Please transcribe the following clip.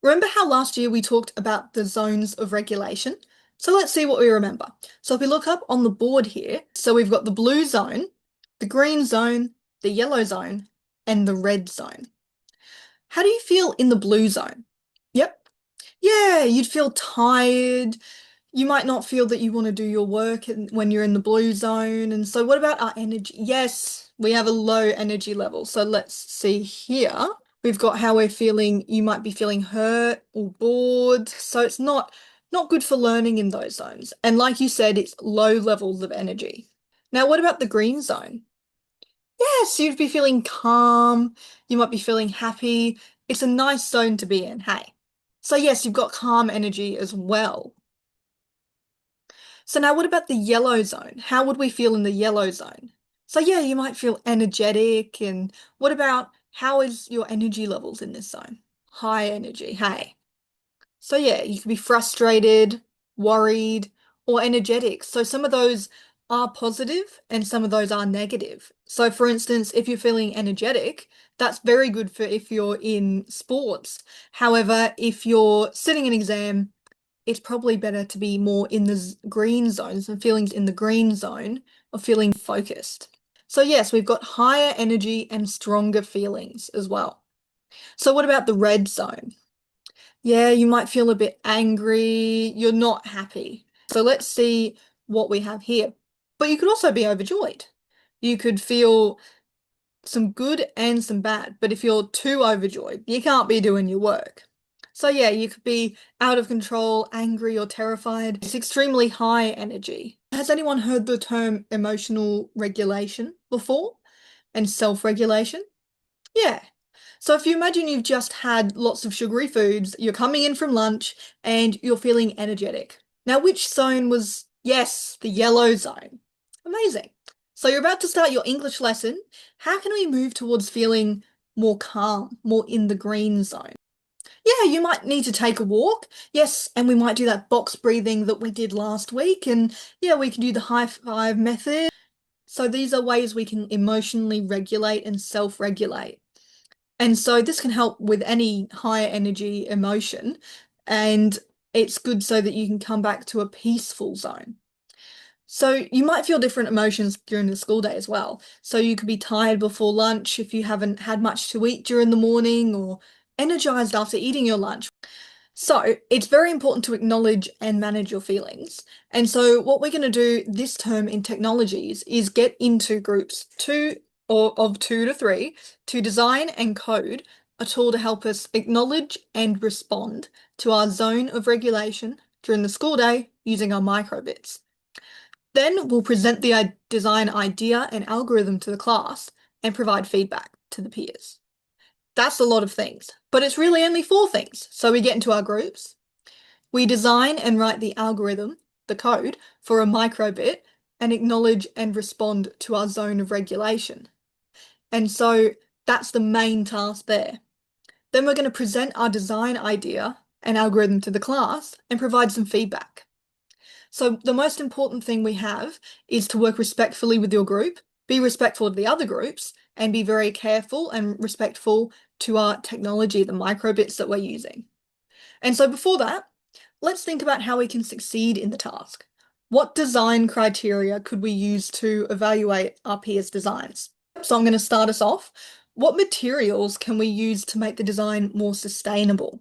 Remember how last year we talked about the zones of regulation? So let's see what we remember. So if we look up on the board here, so we've got the blue zone, the green zone, the yellow zone, and the red zone. How do you feel in the blue zone? Yep. Yeah, you'd feel tired. You might not feel that you want to do your work when you're in the blue zone. And so what about our energy? Yes, we have a low energy level. So let's see here. We've got how we're feeling. You might be feeling hurt or bored. So it's not good for learning in those zones. And like you said, it's low levels of energy. Now, what about the green zone? Yes, you'd be feeling calm. You might be feeling happy. It's a nice zone to be in, hey. So yes, you've got calm energy as well. So now what about the yellow zone? How would we feel in the yellow zone? So yeah, you might feel energetic. And what about how is your energy levels in this zone? High energy, hey. So yeah, you could be frustrated, worried, or energetic. So some of those are positive and some of those are negative. So for instance, if you're feeling energetic, that's very good for if you're in sports. However, if you're sitting an exam, it's probably better to be more in the green zones and feelings in the green zone of feeling focused. So yes, we've got higher energy and stronger feelings as well. So what about the red zone? Yeah, you might feel a bit angry, you're not happy. So let's see what we have here. But you could also be overjoyed. You could feel some good and some bad, but if you're too overjoyed, you can't be doing your work. So yeah, you could be out of control, angry or terrified. It's extremely high energy. Has anyone heard the term emotional regulation before? And self-regulation? Yeah. So if you imagine you've just had lots of sugary foods, you're coming in from lunch and you're feeling energetic. Now, which zone was, yes, the yellow zone. Amazing. So you're about to start your English lesson. How can we move towards feeling more calm, more in the green zone? Yeah, you might need to take a walk. Yes, and we might do that box breathing that we did last week. And yeah, we can do the high five method. So these are ways we can emotionally regulate and self-regulate. And so this can help with any higher energy emotion. And it's good so that you can come back to a peaceful zone. So you might feel different emotions during the school day as well. So you could be tired before lunch if you haven't had much to eat during the morning or energized after eating your lunch. So it's very important to acknowledge and manage your feelings. And so what we're going to do this term in technologies is get into groups two or of 2 to 3 to design and code a tool to help us acknowledge and respond to our zone of regulation during the school day using our microbits. Then we'll present the design idea and algorithm to the class and provide feedback to the peers. That's a lot of things, but it's really only 4 things. So we get into our groups, we design and write the algorithm, the code, for a microbit and acknowledge and respond to our zone of regulation. And so that's the main task there. Then we're going to present our design idea and algorithm to the class and provide some feedback. So the most important thing we have is to work respectfully with your group, be respectful of the other groups, and be very careful and respectful to our technology, the microbits that we're using. And so before that, let's think about how we can succeed in the task. What design criteria could we use to evaluate our peers' designs? So I'm going to start us off. What materials can we use to make the design more sustainable?